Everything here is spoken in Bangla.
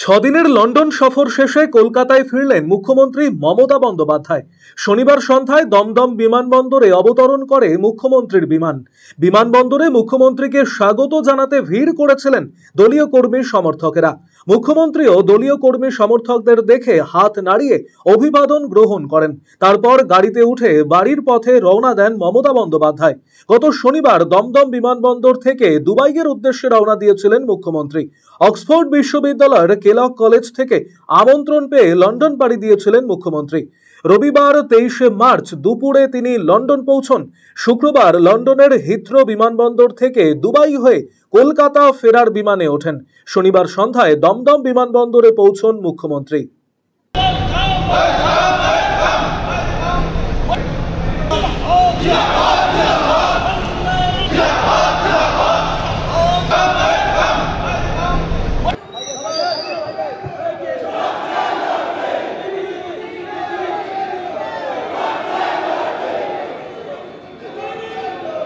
ছদিনের লন্ডন সফর শেষে কলকাতায় ফিরলেন মুখ্যমন্ত্রী মমতা বন্দ্যোপাধ্যায়। শনিবার সন্ধ্যায় দমদম বিমানবন্দরে অবতরণ করে মুখ্যমন্ত্রীর বিমান। বিমানবন্দরে মুখ্যমন্ত্রীকে স্বাগত জানাতে ভিড় করেছিলেন দলীয় কর্মী সমর্থকেরা। মুখ্যমন্ত্রীও দলীয় কর্মী সমর্থকদের দেখে হাত নাড়িয়ে অভিবাদন গ্রহণ করেন। তারপর গাড়িতে উঠে বাড়ির পথে রওনা দেন মমতা বন্দ্যোপাধ্যায়। গত শনিবার দমদম বিমানবন্দর থেকে দুবাইয়ের উদ্দেশ্যে রওনা দিয়েছিলেন মুখ্যমন্ত্রী। অক্সফোর্ড বিশ্ববিদ্যালয়ের কেলক কলেজ থেকে আমন্ত্রণ পেয়ে লন্ডন পাড়ি দিয়েছিলেন মুখ্যমন্ত্রী। রবিবার 23শে মার্চ দুপুরে তিনি লন্ডন পৌঁছন। শুক্রবার লন্ডনের হিথ্রো বিমানবন্দর থেকে দুবাই হয়ে কলকাতা ফেরার বিমানে ওঠেন। শনিবার সন্ধ্যায় দমদম বিমানবন্দরে পৌঁছন মুখ্যমন্ত্রী।